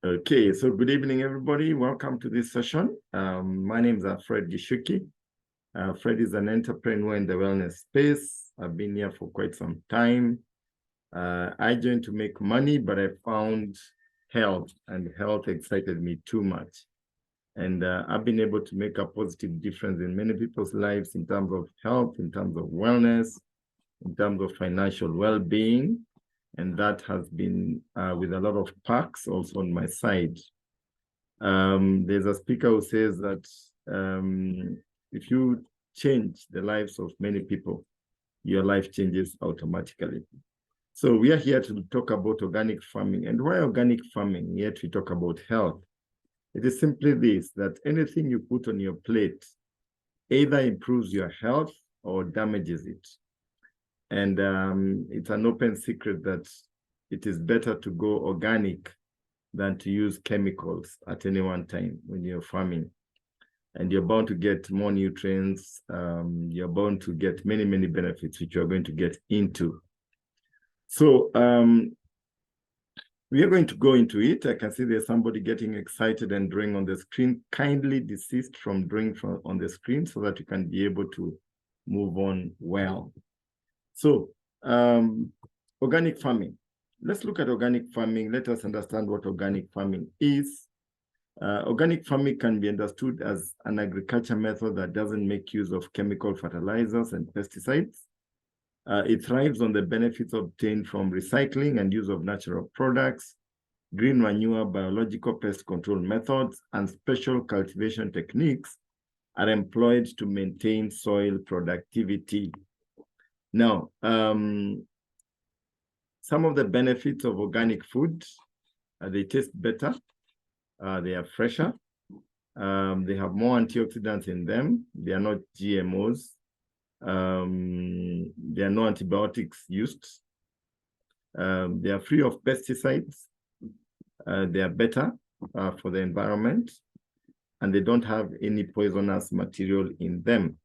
Okay, so good evening, everybody. Welcome to this session. My name is Fred Gishuki. Fred is an entrepreneur in the wellness space. I've been here for quite some time. I joined to make money, but I found health, and health excited me too much. And I've been able to make a positive difference in many people's lives in terms of health, in terms of wellness, in terms of financial well-being. And that has been with a lot of perks also on my side. There's a speaker who says that if you change the lives of many people, your life changes automatically. So we are here to talk about organic farming. And why organic farming? Yet we talk about health. It is simply this, that anything you put on your plate either improves your health or damages it. And it's an open secret that it is better to go organic than to use chemicals at any one time when you're farming. And you're bound to get more nutrients. You're bound to get many, many benefits, which you're going to get into. So we are going to go into it. I can see there's somebody getting excited and drawing on the screen. Kindly desist from drawing on the screen so that you can be able to move on well. So organic farming. Let's look at organic farming. Let us understand what organic farming is. Organic farming can be understood as an agriculture method that doesn't make use of chemical fertilizers and pesticides. It thrives on the benefits obtained from recycling and use of natural products, green manure, biological pest control methods, and special cultivation techniques are employed to maintain soil productivity. Now, some of the benefits of organic food, they taste better, they are fresher, they have more antioxidants in them, they are not GMOs, there are no antibiotics used, they are free of pesticides, they are better for the environment, and they don't have any poisonous material in them.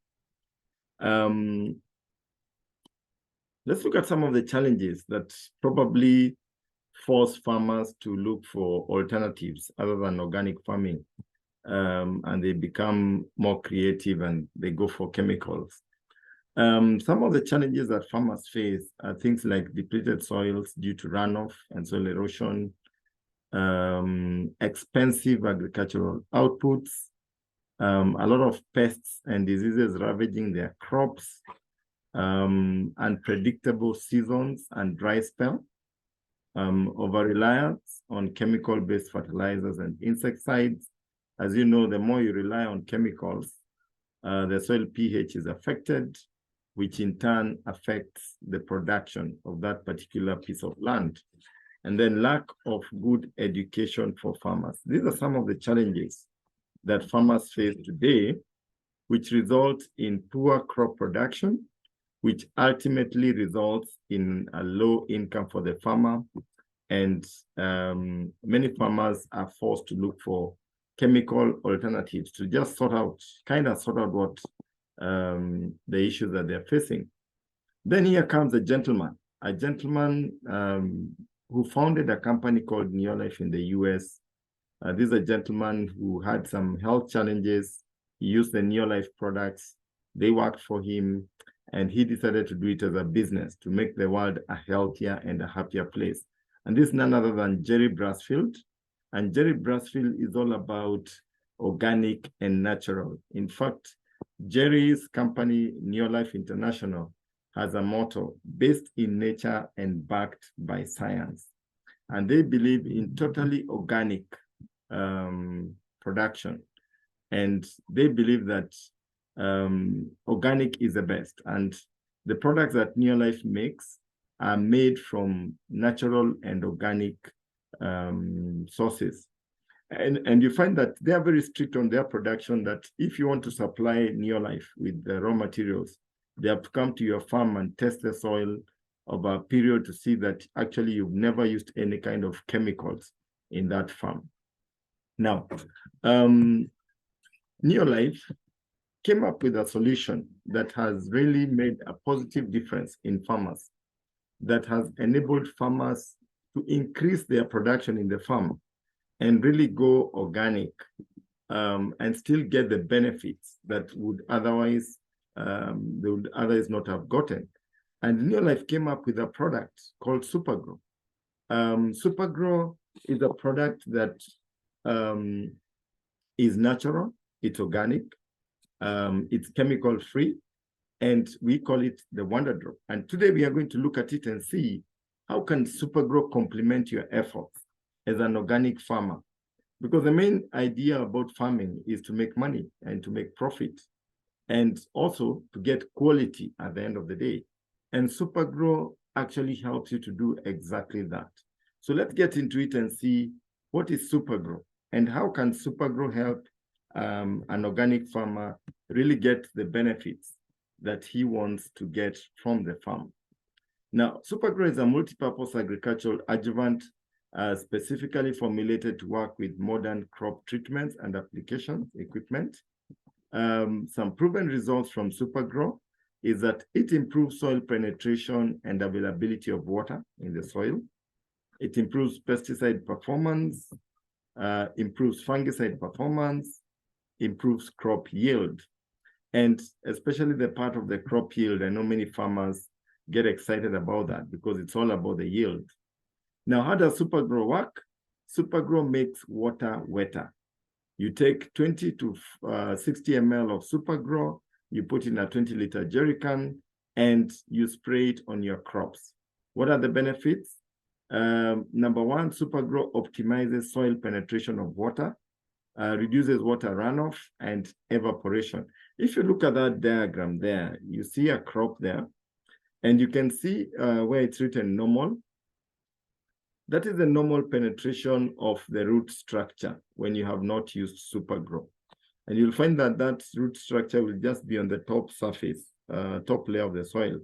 Let's look at some of the challenges that probably force farmers to look for alternatives other than organic farming, and they become more creative and they go for chemicals. Some of the challenges that farmers face are things like depleted soils due to runoff and soil erosion, expensive agricultural outputs, a lot of pests and diseases ravaging their crops, unpredictable seasons and dry spell, over-reliance on chemical-based fertilizers and insecticides. As you know, the more you rely on chemicals, the soil pH is affected, which in turn affects the production of that particular piece of land. And then lack of good education for farmers. These are some of the challenges that farmers face today, which result in poor crop production, which ultimately results in a low income for the farmer. And many farmers are forced to look for chemical alternatives to just sort out what the issues that they're facing. Then here comes a gentleman who founded a company called Neolife in the US. This is a gentleman who had some health challenges. He used the Neolife products. They worked for him, and he decided to do it as a business to make the world a healthier and a happier place. And this is none other than Jerry Brasfield. And Jerry Brasfield is all about organic and natural. In fact, Jerry's company, Neolife International, has a motto, based in nature and backed by science. And they believe in totally organic production. And they believe that organic is the best. And the products that Neolife makes are made from natural and organic sources. And you find that they are very strict on their production, that if you want to supply Neolife with the raw materials, they have to come to your farm and test the soil over a period to see that actually you've never used any kind of chemicals in that farm. Now, Neolife came up with a solution that has really made a positive difference in farmers, that has enabled farmers to increase their production in the farm and really go organic, and still get the benefits that would otherwise they would otherwise not have gotten. And Neolife came up with a product called Supergrow. Supergrow is a product that is natural, it's organic, it's chemical free, and we call it the Wonder Drop. And today we are going to look at it and see how can Supergrow complement your efforts as an organic farmer. Because the main idea about farming is to make money and to make profit, and also to get quality at the end of the day. And Supergrow actually helps you to do exactly that. So let's get into it and see what is Supergrow and how can Supergrow help an organic farmer really get the benefits that he wants to get from the farm. Now, Supergrow is a multi-purpose agricultural adjuvant specifically formulated to work with modern crop treatments and application equipment. Some proven results from Supergrow is that it improves soil penetration and availability of water in the soil. It improves pesticide performance, improves fungicide performance, improves crop yield. And especially the part of the crop yield, I know many farmers get excited about that because it's all about the yield. Now, how does Supergrow work? Supergrow makes water wetter. You take 20 to 60 ml of Supergrow, you put in a 20-liter jerry can, and you spray it on your crops. What are the benefits? Number one, Supergrow optimizes soil penetration of water, reduces water runoff and evaporation. If you look at that diagram there, you see a crop there, and you can see where it's written normal. That is the normal penetration of the root structure when you have not used Supergrow. And you'll find that that root structure will just be on the top surface, top layer of the soil.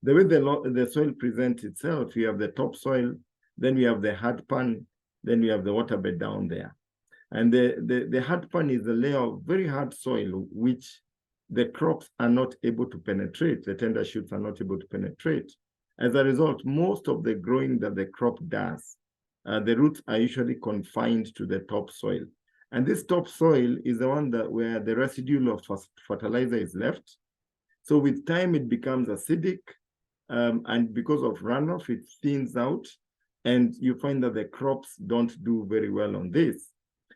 The way the soil presents itself, you have the topsoil, then we have the hard pan, then we have the waterbed down there. And the hard pan is a layer of very hard soil, which the crops are not able to penetrate. The tender shoots are not able to penetrate. As a result, most of the growing that the crop does, the roots are usually confined to the topsoil. And this topsoil is the one where the residue of fertilizer is left. So with time, it becomes acidic. And because of runoff, it thins out. And you find that the crops don't do very well on this.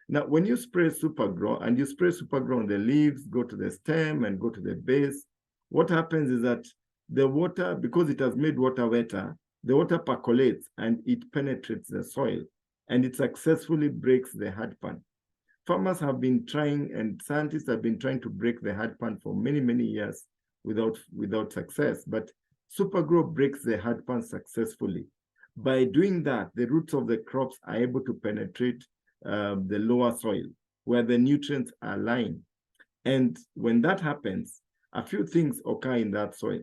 Now, when you spray Supergrow, and you spray Supergrow on the leaves, go to the stem and go to the base, what happens is that the water, because it has made water wetter, the water percolates and it penetrates the soil and it successfully breaks the hard pan. Farmers have been trying and scientists have been trying to break the hard pan for many, many years without success. But Supergrow breaks the hard pan successfully. By doing that, the roots of the crops are able to penetrate the lower soil where the nutrients are lying. And when that happens, a few things occur in that soil.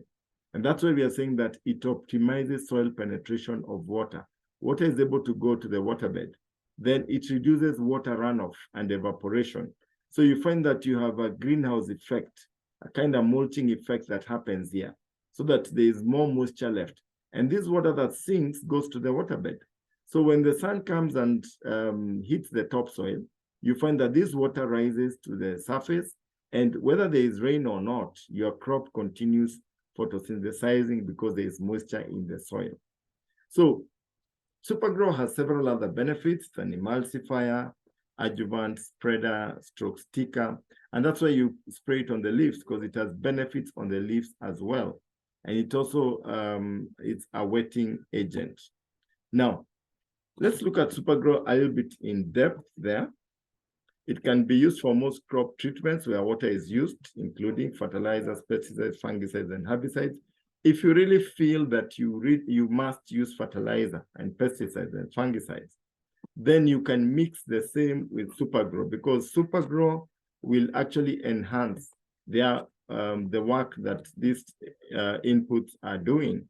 And that's why we are saying that it optimizes soil penetration of water. Water is able to go to the waterbed. Then it reduces water runoff and evaporation. So you find that you have a greenhouse effect, a kind of mulching effect that happens here, so that there is more moisture left. And this water that sinks goes to the waterbed. So when the sun comes and hits the topsoil, you find that this water rises to the surface, and whether there is rain or not, your crop continues photosynthesizing because there is moisture in the soil. So Supergrow has several other benefits: an emulsifier, adjuvant, spreader, stroke sticker, and that's why you spray it on the leaves, because it has benefits on the leaves as well. And it also, it's a wetting agent. Now, let's look at Supergrow a little bit in depth there. It can be used for most crop treatments where water is used, including fertilizers, pesticides, fungicides, and herbicides. If you really feel that you must use fertilizer and pesticides and fungicides, then you can mix the same with Supergrow, because Supergrow will actually enhance the work that these inputs are doing.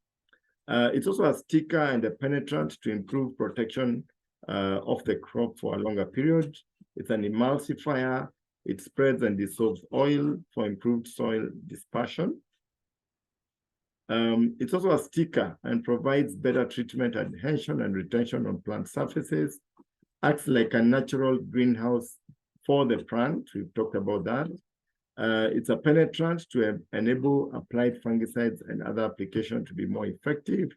It's also a sticker and a penetrant to improve protection of the crop for a longer period. It's an emulsifier. It spreads and dissolves oil for improved soil dispersion. It's also a sticker and provides better treatment, adhesion, and retention on plant surfaces. acts like a natural greenhouse for the plant. We've talked about that. It's a penetrant to enable applied fungicides and other applications to be more effective.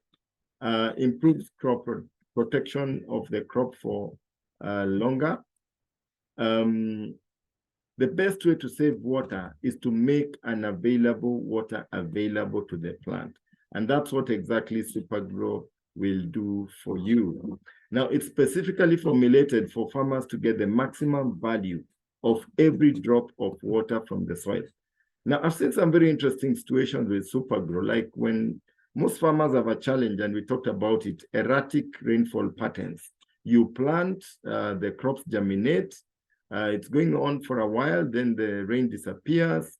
Improves crop protection of the crop for longer. The best way to save water is to make unavailable water available to the plant. And that's what exactly Supergrow will do for you. Now, it's specifically formulated for farmers to get the maximum value of every drop of water from the soil. Now, I've seen some very interesting situations with Supergrow, like when most farmers have a challenge, and we talked about it, erratic rainfall patterns. You plant, the crops germinate, it's going on for a while, then the rain disappears,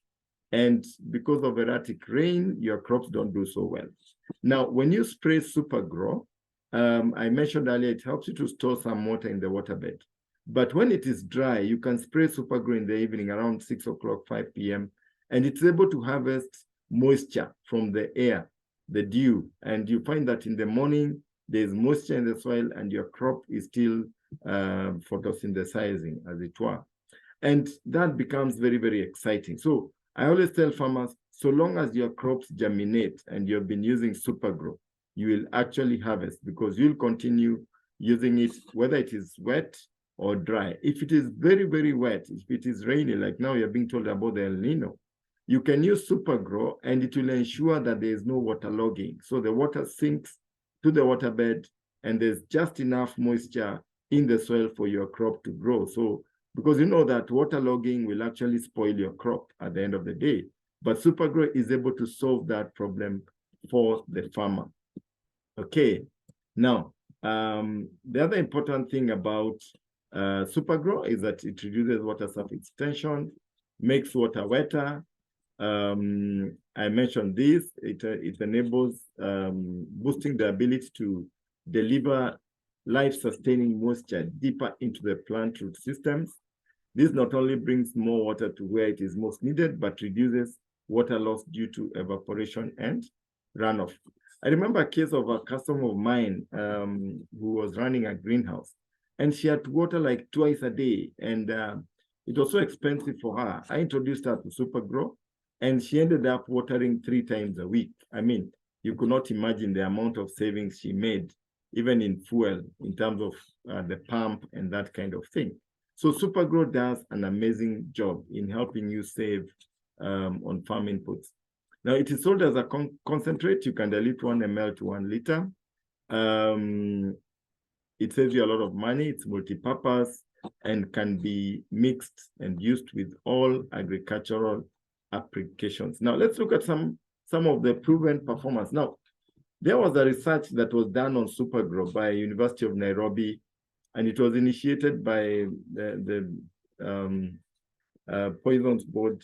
and because of erratic rain, your crops don't do so well. Now, when you spray Supergrow, I mentioned earlier, it helps you to store some water in the waterbed. But when it is dry, you can spray Supergrow in the evening around 6 o'clock, 5 p.m., and it's able to harvest moisture from the air, the dew. And you find that in the morning, there's moisture in the soil and your crop is still photosynthesizing, as it were. And that becomes very, very exciting. So I always tell farmers, so long as your crops germinate and you've been using Supergrow, you will actually harvest because you'll continue using it, whether it is wet or dry. If it is very, very wet, if it is rainy, like now you're being told about the El Nino, you can use Supergrow and it will ensure that there is no waterlogging. So the water sinks to the waterbed and there's just enough moisture in the soil for your crop to grow. So, because you know that waterlogging will actually spoil your crop at the end of the day. But Supergrow is able to solve that problem for the farmer. Okay, now, the other important thing about Supergrow is that it reduces water surface tension, makes water wetter. I mentioned this, it enables boosting the ability to deliver life-sustaining moisture deeper into the plant root systems. This not only brings more water to where it is most needed, but reduces water loss due to evaporation and runoff. I remember a case of a customer of mine who was running a greenhouse, and she had to water like twice a day, and it was so expensive for her. I introduced her to Supergrow, and she ended up watering 3 times a week. I mean, you could not imagine the amount of savings she made, even in fuel, in terms of the pump and that kind of thing. So Supergrow does an amazing job in helping you save on farm inputs. Now, it is sold as a concentrate. You can dilute 1 ml to 1 liter. It saves you a lot of money. It's multi-purpose and can be mixed and used with all agricultural applications. Now, let's look at some of the proven performance. Now, there was a research that was done on Supergrow by University of Nairobi, and it was initiated by the Poisons Board,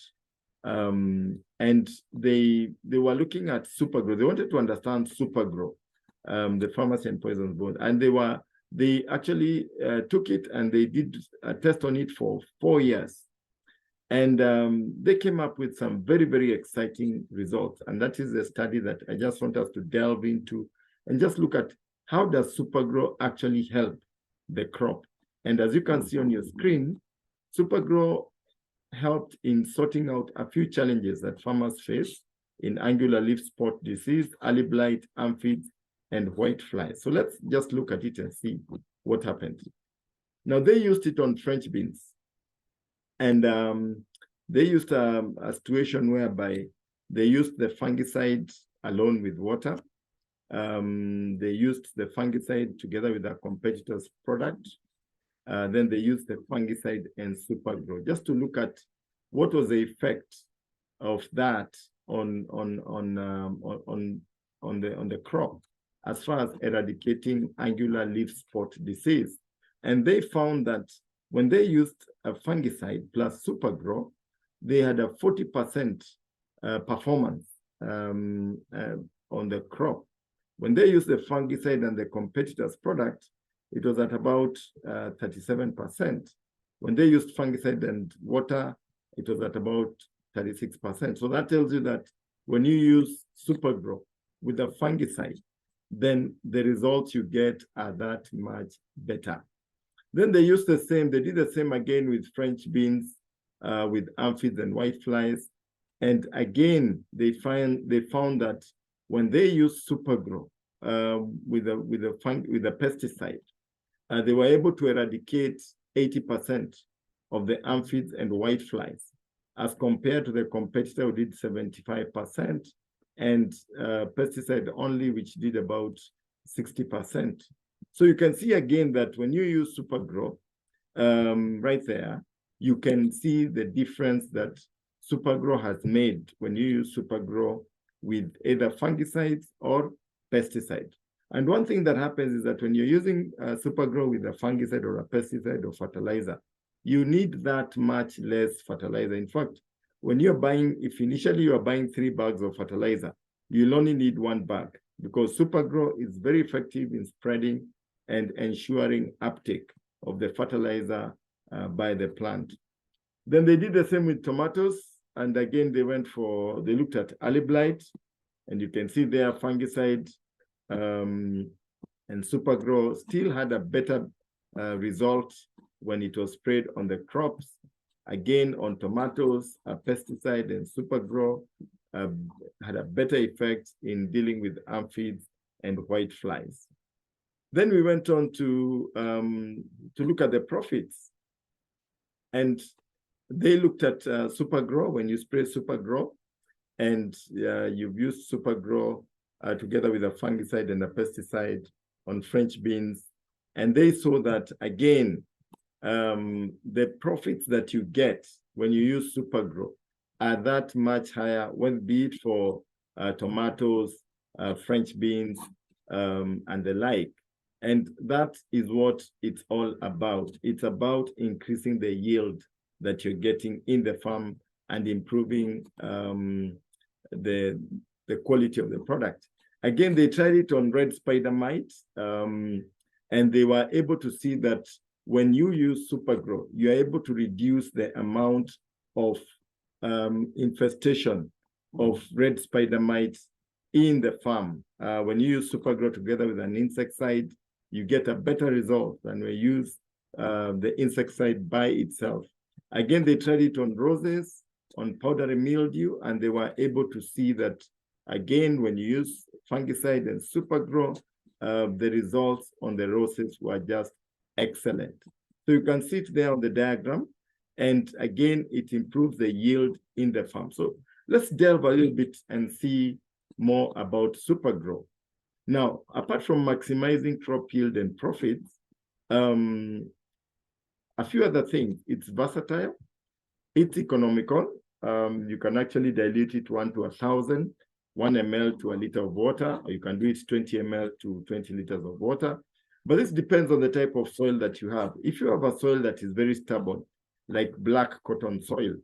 and they were looking at Supergrow. They wanted to understand Supergrow, the Pharmacy and Poisons Board, and they actually took it and they did a test on it for 4 years. And they came up with some very, very exciting results. And that is a study that I just want us to delve into and just look at how does Supergrow actually help the crop. And as you can see on your screen, Supergrow helped in sorting out a few challenges that farmers face in angular leaf spot disease, early blight, aphids, and white fly. So let's just look at it and see what happened. Now, they used it on French beans. And they used a situation whereby they used the fungicide alone with water. They used the fungicide together with a competitor's product. Then they used the fungicide and Supergrow just to look at what was the effect of that on the crop as far as eradicating angular leaf spot disease. And they found that when they used a fungicide plus Supergrow, they had a 40% performance on the crop. When they used the fungicide and the competitor's product, it was at about 37%. When they used fungicide and water, it was at about 36%. So that tells you that when you use Supergrow with a fungicide, then the results you get are that much better. Then they used the same, they did the same again with French beans, with aphids and whiteflies. And again, they found that when they used Supergrow with a pesticide, they were able to eradicate 80% of the aphids and whiteflies, as compared to the competitor who did 75%, and pesticide only, which did about 60%. So you can see again that when you use Supergrow, right there, you can see the difference that Supergrow has made when you use Supergrow with either fungicides or pesticides. And one thing that happens is that when you're using Supergrow with a fungicide or a pesticide or fertilizer, you need that much less fertilizer. In fact, when you're buying, if initially you're buying 3 bags of fertilizer, you'll only need 1 bag, because Supergrow is very effective in spreading and ensuring uptake of the fertilizer by the plant. Then they did the same with tomatoes. And again, they looked at early blight, and you can see their fungicide and Supergrow still had a better result when it was sprayed on the crops. Again, on tomatoes, a pesticide and Supergrow had a better effect in dealing with aphids and whiteflies. Then we went on to look at the profits. And they looked at Supergrow. When you spray Supergrow and you've used Supergrow together with a fungicide and a pesticide on French beans, and they saw that, again, the profits that you get when you use Supergrow are that much higher, when be it for tomatoes, French beans, and the like. And that is what it's all about. It's about increasing the yield that you're getting in the farm and improving the quality of the product. Again, they tried it on red spider mite, and they were able to see that when you use Supergrow, you're able to reduce the amount of infestation of red spider mites in the farm. When you use Supergrow together with an insecticide, you get a better result than when you use the insecticide by itself. Again, they tried it on roses, on powdery mildew, and they were able to see that, again, when you use fungicide and Supergrow, the results on the roses were just excellent. So you can see it there on the diagram. And again, it improves the yield in the farm. So let's delve a little bit and see more about Supergrow. Now, apart from maximizing crop yield and profits, a few other things. It's versatile, it's economical. You can actually dilute it 1 to 1,000, 1 ml to a liter of water, or you can do it 20 ml to 20 liters of water. But this depends on the type of soil that you have. If you have a soil that is very stubborn, like black cotton soil,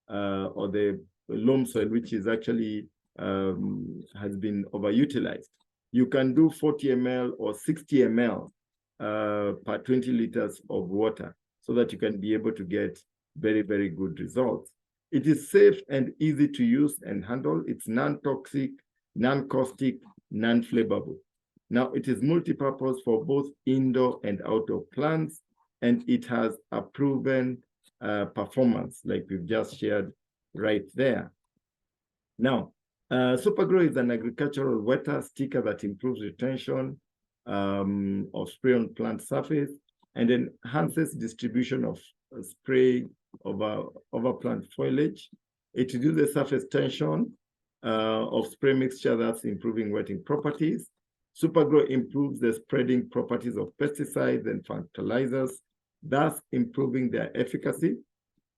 or the loam soil, which is actually has been overutilized, you can do 40 ml or 60 ml per 20 liters of water, so that you can be able to get very, very good results. It is safe and easy to use and handle. It's non-toxic, non-caustic, non-flammable. Now, it is multi-purpose for both indoor and outdoor plants, and it has a proven performance, like we've just shared right there. Now, Supergrow is an agricultural water sticker that improves retention of spray on plant surface and enhances distribution of spray over plant foliage. It reduces surface tension of spray mixture, that's improving wetting properties. Supergrow improves the spreading properties of pesticides and fertilizers, thus improving their efficacy.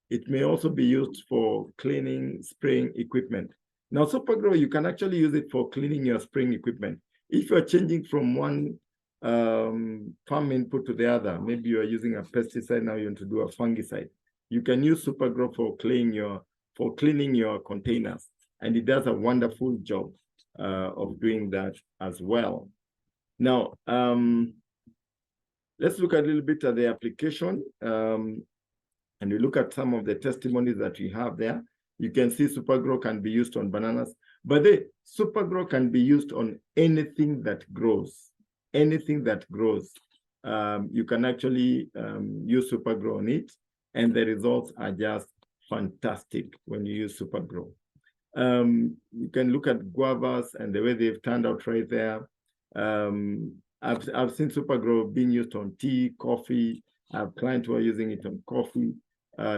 It may also be used for cleaning, spraying equipment. Now, Supergrow, you can actually use it for cleaning your spraying equipment. If you're changing from one farm input to the other, maybe you're using a pesticide, now you want to do a fungicide, you can use Supergrow for cleaning your containers. And it does a wonderful job of doing that as well. Now, let's look a little bit at the application. And we look at some of the testimonies that we have there. You can see Supergrow can be used on bananas, but the Supergrow can be used on anything that grows. Anything that grows. you can actually use Supergrow on it, and the results are just fantastic when you use Supergrow. You can look at guavas and the way they've turned out right there. I've seen Supergrow being used on tea, coffee. I have clients who are using it on coffee,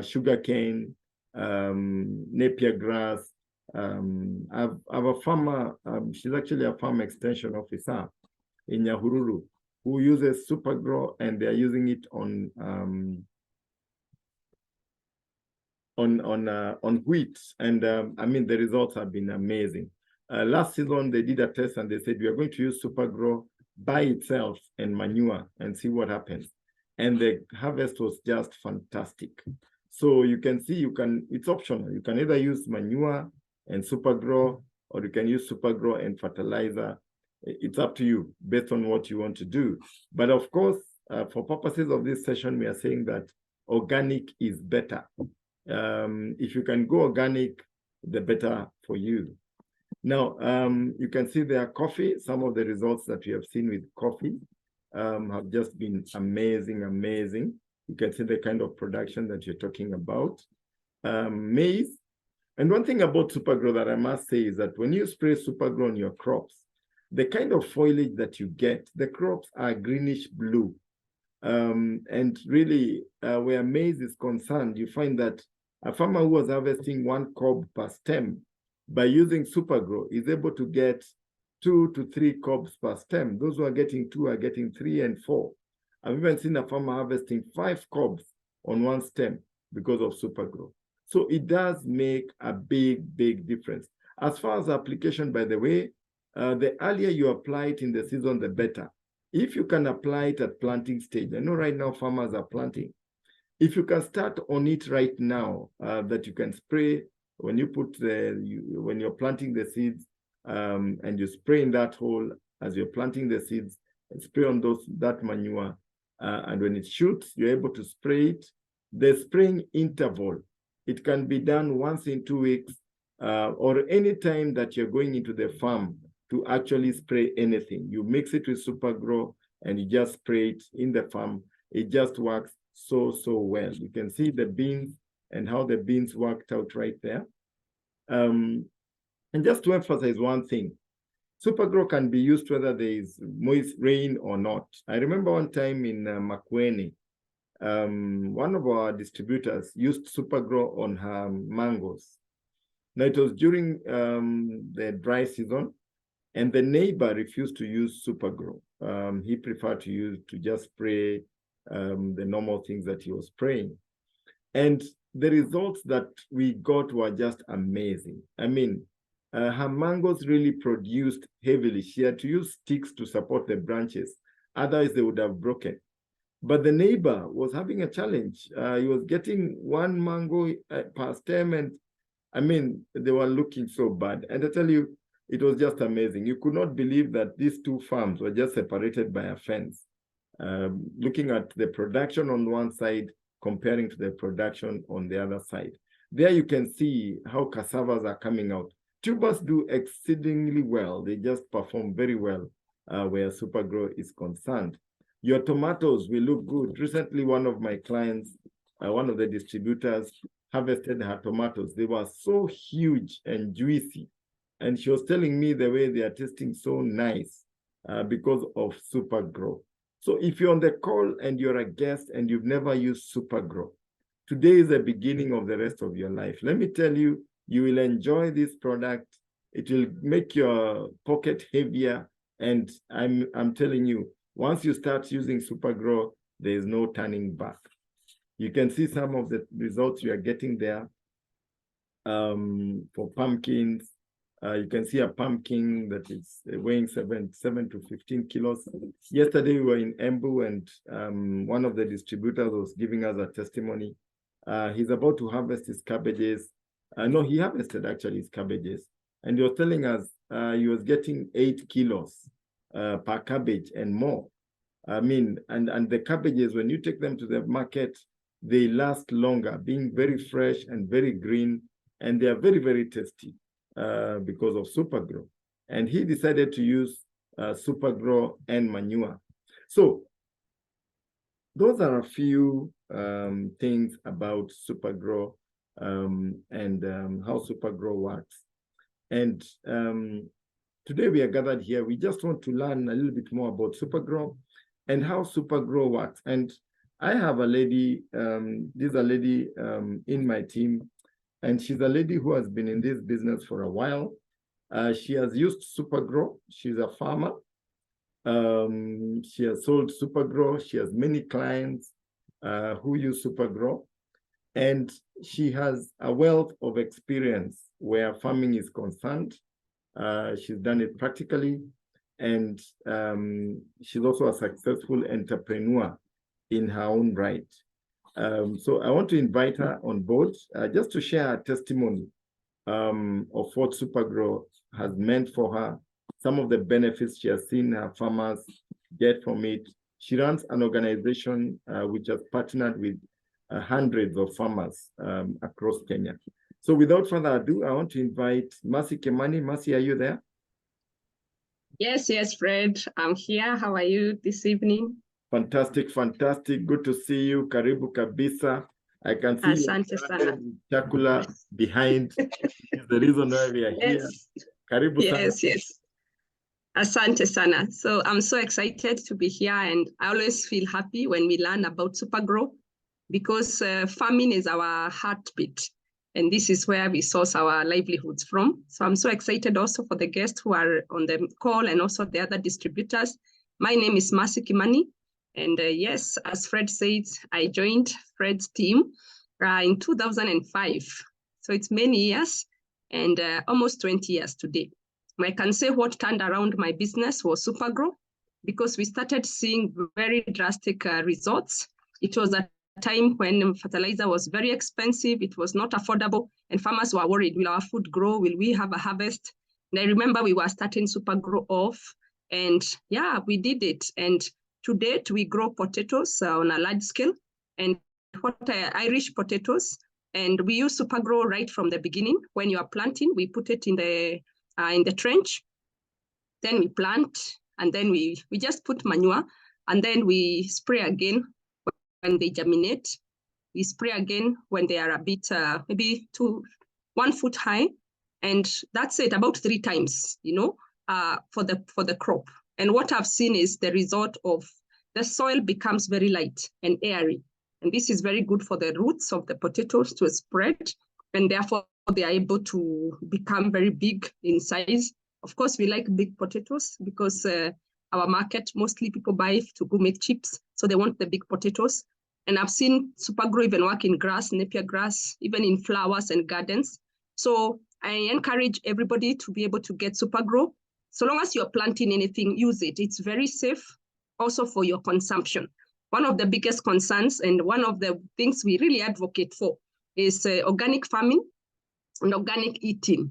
sugarcane, napier grass. I have a farmer, she's actually a farm extension officer in Nyahururu, who uses Supergrow, and they're using it on wheat. And I mean, the results have been amazing. Last season, they did a test and they said, we are going to use Supergrow by itself and manure and see what happens. And the harvest was just fantastic. So you can see, it's optional. You can either use manure and Supergrow, or you can use Supergrow and fertilizer. It's up to you based on what you want to do. But of course, for purposes of this session, we are saying that organic is better. If you can go organic, the better for you. Now, you can see there coffee. Some of the results that we have seen with coffee have just been amazing, amazing. You can see the kind of production that you're talking about. Maize. And one thing about Supergrow that I must say is that when you spray Supergrow on your crops, the kind of foliage that you get, the crops are greenish blue. And really, where maize is concerned, you find that a farmer who was harvesting 1 cob per stem, by using Supergrow, is able to get 2 to 3 cobs per stem. Those who are getting 2 are getting 3 and 4. I've even seen a farmer harvesting 5 cobs on 1 stem because of Supergrow. So it does make a big, big difference. As far as application, by the way, the earlier you apply it in the season, the better. If you can apply it at planting stage, I know right now farmers are planting. If you can start on it right now, that you can spray when you put when you're planting the seeds, and you spray in that hole as you're planting the seeds, and spray on that manure, and when it shoots, you're able to spray it. The spraying interval, it can be done once in 2 weeks, or any time that you're going into the farm to actually spray anything. You mix it with Supergrow and you just spray it in the farm. It just works so well. You can see the beans and how the beans worked out right there. And just to emphasize one thing, Supergrow can be used whether there is moist rain or not. I remember one time in Makueni, one of our distributors used Supergrow on her mangoes. Now, it was during the dry season, and the neighbor refused to use Supergrow. He preferred to just spray the normal things that he was spraying. And the results that we got were just amazing. I mean, her mangoes really produced heavily. She had to use sticks to support the branches. Otherwise, they would have broken. But the neighbor was having a challenge. He was getting 1 mango per stem, and I mean, they were looking so bad. And I tell you, it was just amazing. You could not believe that these 2 farms were just separated by a fence. Looking at the production on one side, comparing to the production on the other side. There you can see how cassavas are coming out. Tubers do exceedingly well. They just perform very well where Supergrow is concerned. Your tomatoes will look good. Recently, one of my clients, one of the distributors, harvested her tomatoes. They were so huge and juicy. And she was telling me the way they are tasting so nice because of Supergrow. So if you're on the call and you're a guest and you've never used Supergrow, today is the beginning of the rest of your life. Let me tell you, you will enjoy this product. It will make your pocket heavier. And I'm telling you, once you start using Supergrow, there is no turning back. You can see some of the results we are getting there for pumpkins. You can see a pumpkin that is weighing 7 to 15 kilos. Yesterday, we were in Embu, and one of the distributors was giving us a testimony. He's about to harvest his cabbages. No, he harvested actually his cabbages. And he was telling us he was getting 8 kilos per cabbage and more. I mean, and the cabbages, when you take them to the market, they last longer, being very fresh and very green, and they are very, very tasty. Because of Supergrow. And he decided to use Supergrow and manure. So those are a few things about Supergrow and how Supergrow works. And today we are gathered here. We just want to learn a little bit more about Supergrow and how Supergrow works. And I have a lady, this is a lady in my team, and she's a lady who has been in this business for a while. She has used Supergrow. She's a farmer. She has sold Supergrow. She has many clients who use Supergrow. And she has a wealth of experience where farming is concerned. She's done it practically. And she's also a successful entrepreneur in her own right. So I want to invite her on board just to share a testimony of what Supergrow has meant for her, some of the benefits she has seen her farmers get from it. She runs an organization which has partnered with hundreds of farmers across Kenya. So without further ado, I want to invite Mercy Kimani. Mercy, are you there? Yes, Fred. I'm here. How are you this evening? Fantastic, fantastic. Good to see you. Karibu kabisa. I can see chakula behind. Is the reason why we are here. Karibu sana. Yes. Asante sana. So I'm so excited to be here, and I always feel happy when we learn about Supergrow because farming is our heartbeat, and this is where we source our livelihoods from. So I'm so excited also for the guests who are on the call and also the other distributors. My name is Mercy Kimani. And yes, as Fred says, I joined Fred's team in 2005. So it's many years and almost 20 years today. I can say what turned around my business was Supergrow because we started seeing very drastic results. It was a time when fertilizer was very expensive. It was not affordable and farmers were worried, will our food grow? Will we have a harvest? And I remember we were starting Supergrow off and yeah, we did it. And to date, we grow potatoes on a large scale and Irish potatoes. And we use Supergrow right from the beginning. When you are planting, we put it in the trench. Then we plant and then we just put manure and then we spray again when they germinate. We spray again when they are a bit, maybe 1 foot high. And that's it, about 3 times, for the crop. And what I've seen is the result of the soil becomes very light and airy. And this is very good for the roots of the potatoes to spread. And therefore, they are able to become very big in size. Of course, we like big potatoes because our market, mostly people buy to go make chips. So they want the big potatoes. And I've seen Supergrow even work in grass, napier grass, even in flowers and gardens. So I encourage everybody to be able to get Supergrow. So long as you're planting anything, use it. It's very safe also for your consumption. One of the biggest concerns and one of the things we really advocate for is organic farming and organic eating,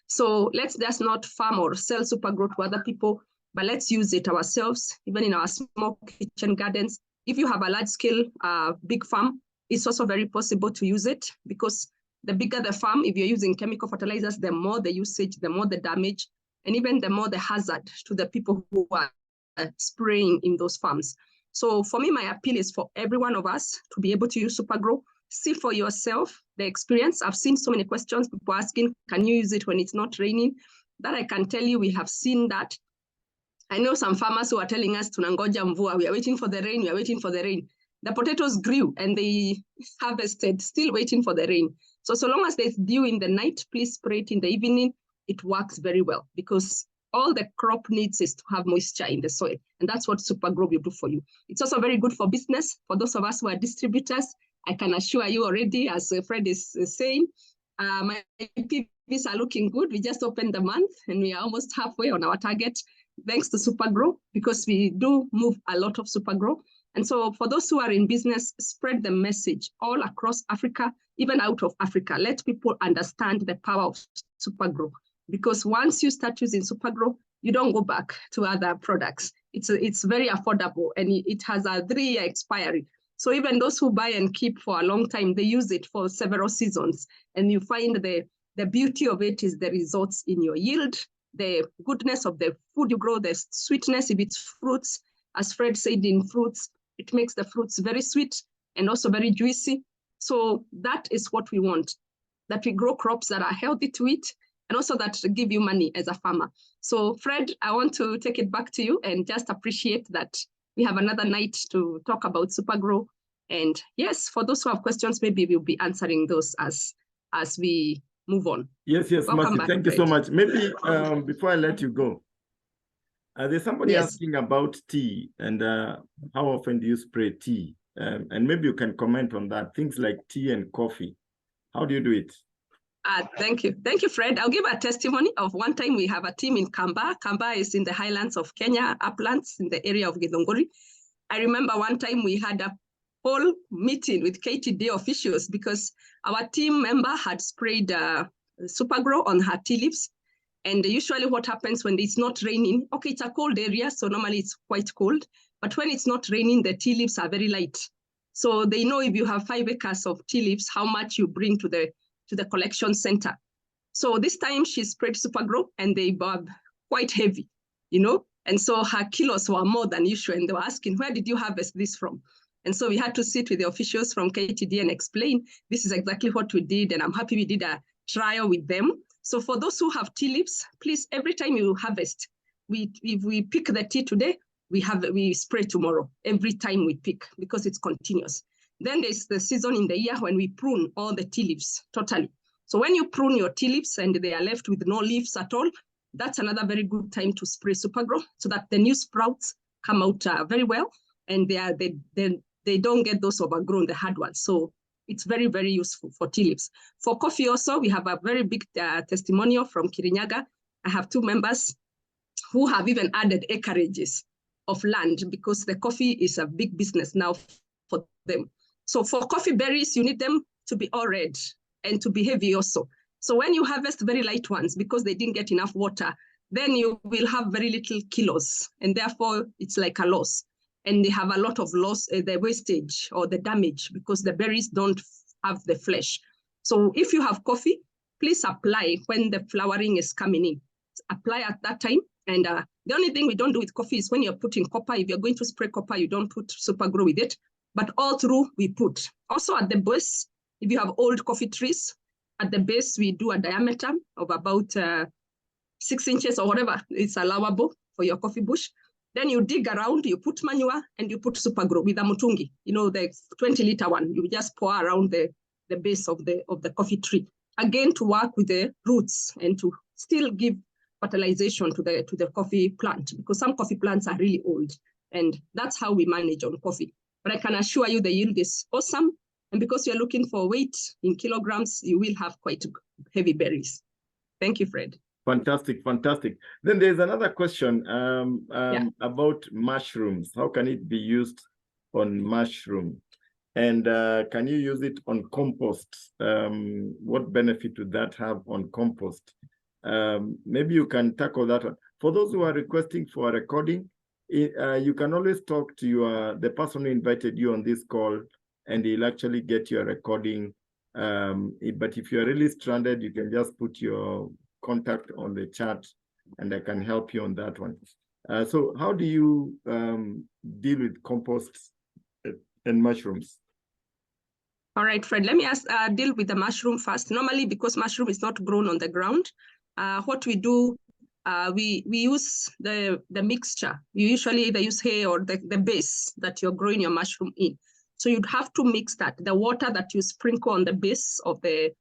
So let's just not farm or sell Supergrow to other people, but let's use it ourselves, even in our small kitchen gardens. If you have a large scale, big farm, it's also very possible to use it because the bigger the farm, if you're using chemical fertilizers, the more the usage, the more the damage, and even the more the hazard to the people who are spraying in those farms. So for me, my appeal is for every one of us to be able to use Supergrow. See for yourself the experience. I've seen so many questions, people asking, can you use it when it's not raining? That I can tell you, we have seen that. I know some farmers who are telling us, tunangoja mvua, we are waiting for the rain, we are waiting for the rain. The potatoes grew and they harvested, still waiting for the rain. So long as there's dew in the night, please spray it in the evening. It works very well because all the crop needs is to have moisture in the soil. And that's what Supergrow will do for you. It's also very good for business. For those of us who are distributors, I can assure you already, as Fred is saying, my PVs are looking good. We just opened the month and we are almost halfway on our target, thanks to Supergrow, because we do move a lot of Supergrow. And so for those who are in business, spread the message all across Africa, even out of Africa. Let people understand the power of Supergrow. Because once you start using Supergrow, you don't go back to other products. It's very affordable and it has a 3-year expiry. So even those who buy and keep for a long time, they use it for several seasons. And you find the beauty of it is the results in your yield, the goodness of the food you grow, the sweetness if it's fruits. As Fred said, in fruits, It makes the fruits very sweet and also very juicy. So that is what we want, that we grow crops that are healthy to eat and also that give you money as a farmer. So Fred, I want to take it back to you and just appreciate that we have another night to talk about SuperGrow. And yes, for those who have questions, maybe we'll be answering those as we move on. Yes, Mercy, thank you so much. Maybe before I let you go, there's somebody asking about tea and how often do you spray tea? And maybe you can comment on that. Things like tea and coffee. How do you do it? Thank you. Thank you, Fred. I'll give a testimony of one time we have a team in Kamba. Kamba is in the highlands of Kenya, uplands in the area of Githunguri. I remember one time we had a whole meeting with KTD officials because our team member had sprayed SuperGrow on her tea leaves. And usually what happens when it's not raining, okay, it's a cold area, so normally it's quite cold. But when it's not raining, the tea leaves are very light. So they know if you have 5 acres of tea leaves, how much you bring to the collection center. So this time she sprayed SuperGrow and they were quite heavy, and so her kilos were more than usual. And they were asking, where did you harvest this from? And so we had to sit with the officials from KTD and explain, this is exactly what we did. And I'm happy we did a trial with them. So for those who have tea leaves, please, every time you harvest, if we pick the tea today, we spray tomorrow, every time we pick, because it's continuous. Then there's the season in the year when we prune all the tea leaves totally. So when you prune your tea leaves and they are left with no leaves at all, that's another very good time to spray SuperGrow so that the new sprouts come out very well and they don't get those overgrown, the hard ones. So it's very, very useful for tea leaves. For coffee also, we have a very big testimonial from Kirinyaga. I have 2 members who have even added acreages of land because the coffee is a big business now for them. So for coffee berries, you need them to be all red and to be heavy also. So when you harvest very light ones, because they didn't get enough water, then you will have very little kilos, and therefore it's like a loss. And they have a lot of loss, the wastage or the damage, because the berries don't have the flesh. So if you have coffee, please apply when the flowering is coming in. Apply at that time. And the only thing we don't do with coffee is when you're putting copper. If you're going to spray copper, you don't put SuperGrow with it. But all through, we put. Also at the base, if you have old coffee trees, at the base, we do a diameter of about 6 inches or whatever is allowable for your coffee bush. Then you dig around, you put manure, and you put SuperGrow with a mutungi, the 20-liter one. You just pour around the base of the coffee tree. Again, to work with the roots and to still give fertilization to the coffee plant, because some coffee plants are really old. And that's how we manage on coffee. But I can assure you the yield is awesome. And because you're looking for weight in kilograms, you will have quite heavy berries. Thank you, Fred. Fantastic. Then there's another question about mushrooms. How can it be used on mushroom? And can you use it on compost? What benefit would that have on compost? Maybe you can tackle that one. For those who are requesting for a recording, you can always talk to the person who invited you on this call, and he'll actually get your recording. But if you're really stranded, you can just put your contact on the chat and I can help you on that one. So how do you deal with composts and mushrooms? All right, Fred, let me deal with the mushroom first. Normally, because mushroom is not grown on the ground, what we do, we use the mixture. You usually either use hay or the base that you're growing your mushroom in. So you'd have to mix that. The water that you sprinkle on the base of the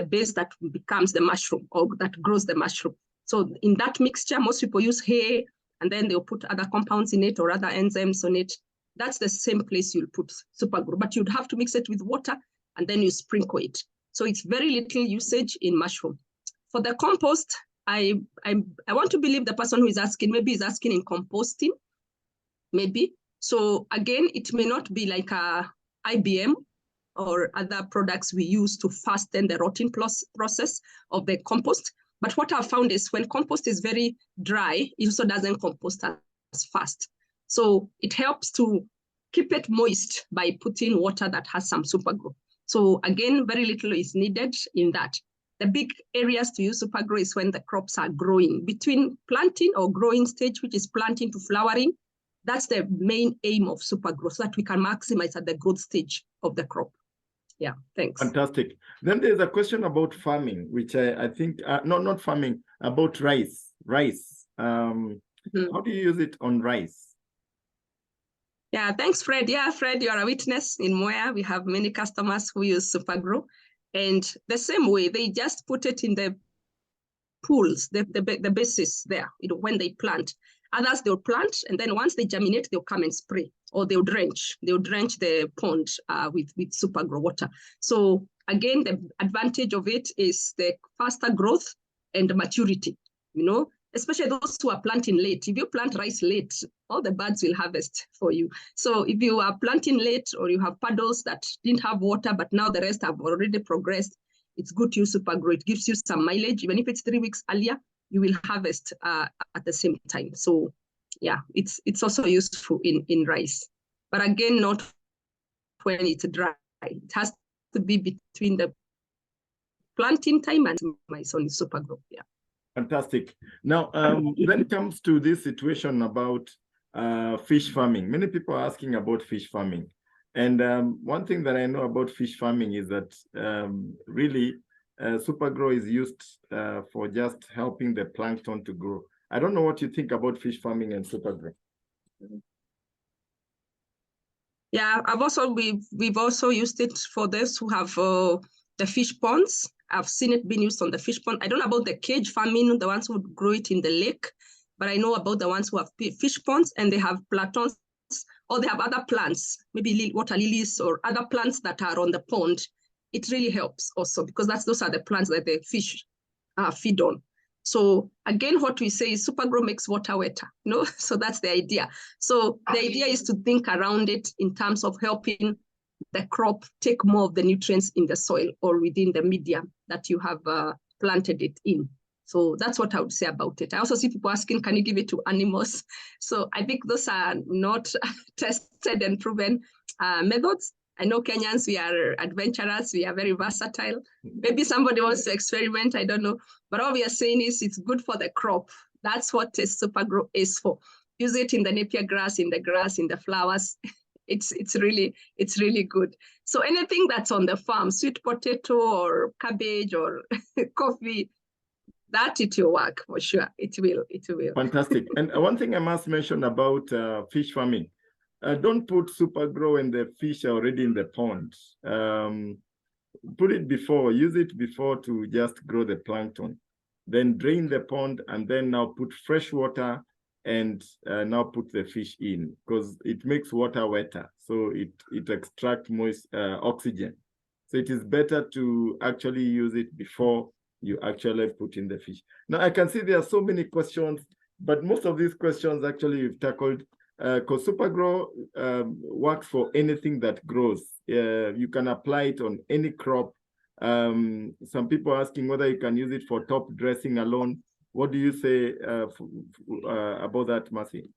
base that becomes the mushroom or that grows the mushroom. So in that mixture, most people use hay and then they'll put other compounds in it or other enzymes on it. That's the same place you'll put SuperGrow, but you'd have to mix it with water and then you sprinkle it. So it's very little usage in mushroom. For the compost, I want to believe the person who is asking, maybe is asking in composting, maybe. So again, it may not be like a IBM or other products we use to fasten the rotting process of the compost. But what I've found is when compost is very dry, it also doesn't compost as fast. So it helps to keep it moist by putting water that has some SuperGrow. So again, very little is needed in that. The big areas to use SuperGrow is when the crops are growing. Between planting or growing stage, which is planting to flowering, that's the main aim of super growth, so that we can maximize at the growth stage of the crop. Yeah, thanks. Fantastic. Then there's a question about farming, which I think, not farming, about rice. Rice. How do you use it on rice? Yeah, thanks, Fred. Yeah, Fred, you're a witness. In Moya, we have many customers who use Supergrow. And the same way, they just put it in the pools, the bases there, when they plant. Others, they'll plant, and then once they germinate, they'll come and spray, or they'll drench the pond with Supergrow water. So again, the advantage of it is the faster growth and maturity, especially those who are planting late. If you plant rice late, all the birds will harvest for you. So if you are planting late, or you have puddles that didn't have water, but now the rest have already progressed, it's good to use Supergrow. It gives you some mileage. Even if it's 3 weeks earlier, you will harvest at the same time. So yeah, it's also useful in rice. But again, not when it's dry. It has to be between the planting time and my son is Supergrow. Yeah. Fantastic. Now, when it comes to this situation about fish farming, many people are asking about fish farming. And one thing that I know about fish farming is that really Supergrow is used for just helping the plankton to grow. I don't know what you think about fish farming and Supergrow. Yeah, we've also used it for those who have the fish ponds. I've seen it being used on the fish pond. I don't know about the cage farming, the ones who would grow it in the lake, but I know about the ones who have fish ponds and they have platons, or they have other plants, maybe water lilies or other plants that are on the pond. It really helps also, because those are the plants that the fish feed on. So again, what we say is Supergrow makes water wetter, so that's the idea. So the idea is to think around it in terms of helping the crop take more of the nutrients in the soil or within the medium that you have planted it in. So that's what I would say about it. I also see people asking, can you give it to animals? So I think those are not tested and proven methods. I know Kenyans, we are adventurous, we are very versatile. Maybe somebody wants to experiment, I don't know. But all we are saying is it's good for the crop. That's what Supergrow is for. Use it in the napier grass, in the flowers. It's really good. So anything that's on the farm, sweet potato or cabbage or coffee, that it will work for sure. It will. Fantastic. And one thing I must mention about fish farming, don't put Supergrow when the fish are already in the pond. Put it before, use it before to just grow the plankton. Then drain the pond and then now put fresh water and now put the fish in, because it makes water wetter. So it extracts moist oxygen. So it is better to actually use it before you actually put in the fish. Now I can see there are so many questions, but most of these questions actually we've tackled, because Supergrow works for anything that grows. You can apply it on any crop. Some people are asking whether you can use it for top dressing alone. What do you say about that, Mercy?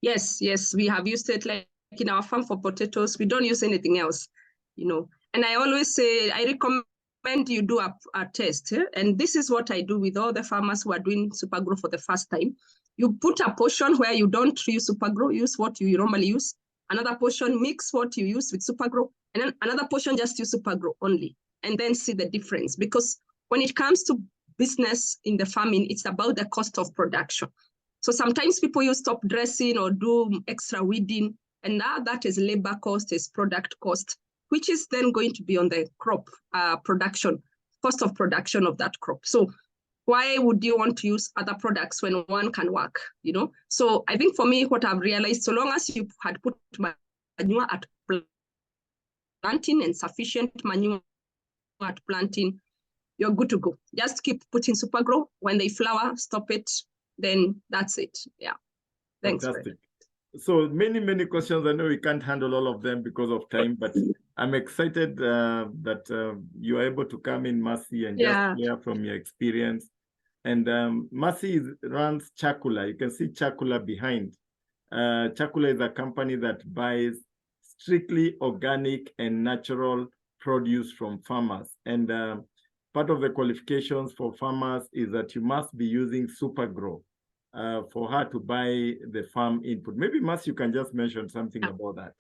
Yes, we have used it like in our farm for potatoes. We don't use anything else, And I always say, I recommend you do a test. And this is what I do with all the farmers who are doing Supergrow for the first time. You put a portion where you don't use Supergrow, use what you normally use. Another portion, mix what you use with Supergrow. And then another portion, just use Supergrow only. And then see the difference. Because when it comes to business in the farming, it's about the cost of production. So sometimes people use top dressing or do extra weeding. And now that is labor cost, is product cost, which is then going to be on the crop production, cost of production of that crop. So why would you want to use other products when one can work, So I think for me, what I've realized, so long as you had put manure at planting and sufficient manure at planting, you're good to go. Just keep putting Supergrow. When they flower, stop it. Then that's it. Yeah. Thanks. Fantastic. So many questions. I know we can't handle all of them because of time, but I'm excited that you are able to come in, Mercy, and just hear from your experience. And Mercy runs Chakula. You can see Chakula behind. Chakula is a company that buys strictly organic and natural produce from farmers. And part of the qualifications for farmers is that you must be using Supergrow. for her to buy the farm input. Maybe, Mas, you can just mention something about that.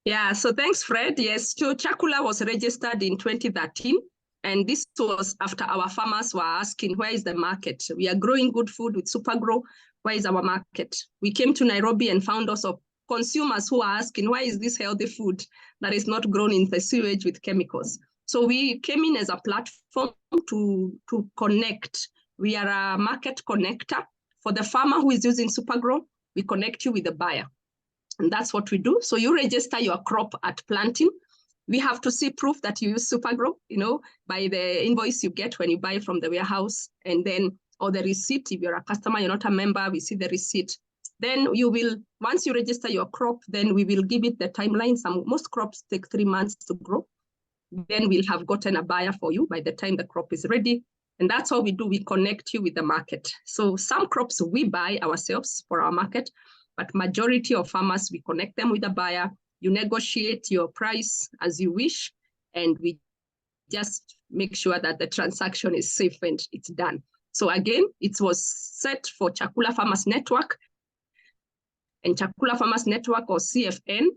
Yeah, so thanks, Fred. Yes, so Chakula was registered in 2013. And this was after our farmers were asking, where is the market? We are growing good food with Supergrow. Where is our market? We came to Nairobi and found also consumers who are asking, why is this healthy food that is not grown in the sewage with chemicals? So we came in as a platform to connect. We are a market connector. For the farmer who is using Supergrow, we connect you with the buyer. And that's what we do. So you register your crop at planting. We have to see proof that you use Supergrow, by the invoice you get when you buy from the warehouse, and then, or the receipt. If you're a customer, you're not a member, we see the receipt. Then you will, once you register your crop, then we will give it the timeline. Most crops take 3 months to grow. Then we'll have gotten a buyer for you by the time the crop is ready. And that's how we do. We connect you with the market. So some crops we buy ourselves for our market, but majority of farmers, we connect them with a buyer. You negotiate your price as you wish, and we just make sure that the transaction is safe and it's done. So again, it was set for Chakula Farmers Network, and Chakula Farmers Network, or CFN,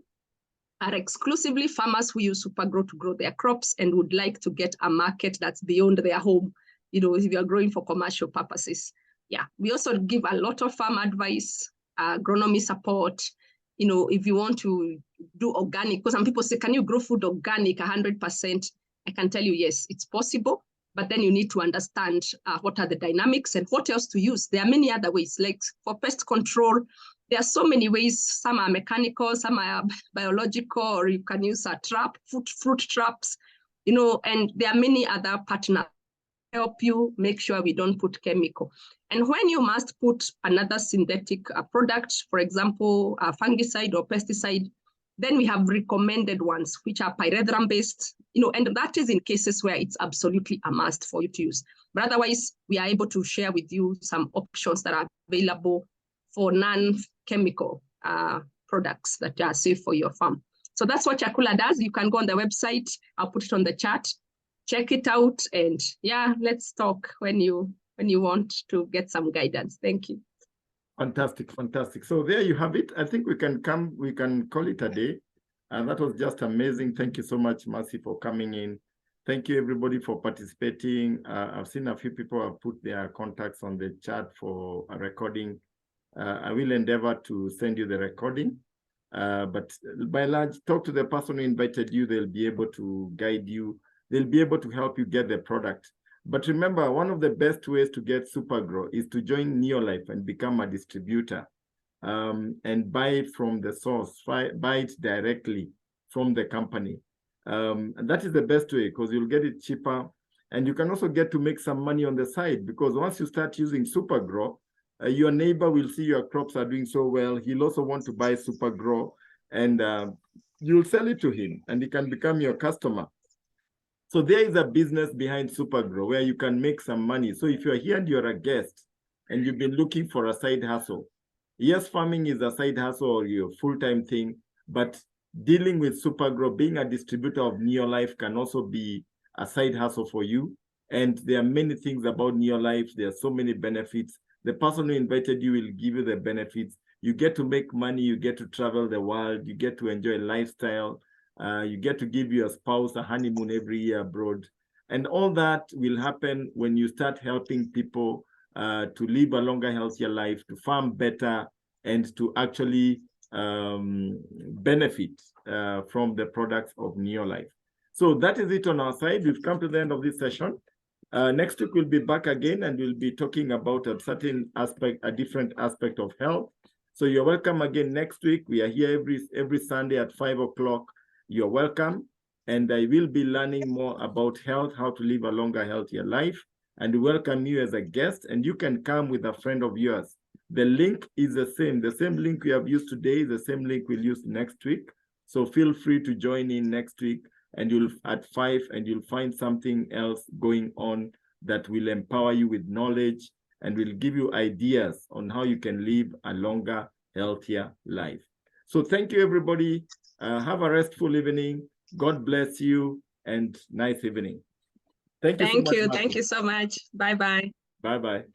are exclusively farmers who use Supergrow to grow their crops and would like to get a market that's beyond their home, if you are growing for commercial purposes. Yeah, we also give a lot of farm advice, agronomy support. If you want to do organic, because some people say, can you grow food organic 100%? I can tell you, yes, it's possible, but then you need to understand what are the dynamics and what else to use. There are many other ways, like for pest control, there are so many ways. Some are mechanical, some are biological, or you can use a trap, fruit traps, and there are many other partners help you make sure we don't put chemical. And when you must put another synthetic product, for example, a fungicide or pesticide, then we have recommended ones, which are pyrethrum-based, and that is in cases where it's absolutely a must for you to use. But otherwise, we are able to share with you some options that are available for non-chemical products that are safe for your farm. So that's what Chakula does. You can go on the website. I'll put it on the chat. Check it out, and yeah, let's talk when you want to get some guidance. Thank you. Fantastic, fantastic. So there you have it. I think we can call it a day. And that was just amazing. Thank you so much, Mercy, for coming in. Thank you, everybody, for participating. I've seen a few people have put their contacts on the chat for a recording. I will endeavor to send you the recording. But by and large, talk to the person who invited you. They'll be able to guide you. They'll be able to help you get the product. But remember, one of the best ways to get Supergrow is to join Neolife and become a distributor and buy it from the source, buy it directly from the company. And that is the best way, because you'll get it cheaper. And you can also get to make some money on the side, because once you start using Supergrow, your neighbor will see your crops are doing so well. He'll also want to buy Supergrow, and you'll sell it to him, and he can become your customer. So there is a business behind Supergrow where you can make some money. So if you're here and you're a guest and you've been looking for a side hustle, yes, farming is a side hustle or your full-time thing, but dealing with Supergrow, being a distributor of Neolife can also be a side hustle for you. And there are many things about Neolife. There are so many benefits. The person who invited you will give you the benefits. You get to make money. You get to travel the world. You get to enjoy lifestyle. You get to give your spouse a honeymoon every year abroad. And all that will happen when you start helping people to live a longer, healthier life, to farm better, and to actually benefit from the products of Neolife. So that is it on our side. We've come to the end of this session. Next week, we'll be back again, and we'll be talking about a certain aspect, a different aspect of health. So you're welcome again next week. We are here every Sunday at 5 o'clock. You're welcome, and I will be learning more about health, how to live a longer, healthier life, and welcome you as a guest, and you can come with a friend of yours. The link is the same link we have used today is the same link we'll use next week, so feel free to join in next week, and you'll at 5, and you'll find something else going on that will empower you with knowledge and will give you ideas on how you can live a longer, healthier life. So thank you, everybody. Have a restful evening. God bless you, and nice evening. Thank you so much. Thank you so much. Bye-bye. Bye-bye.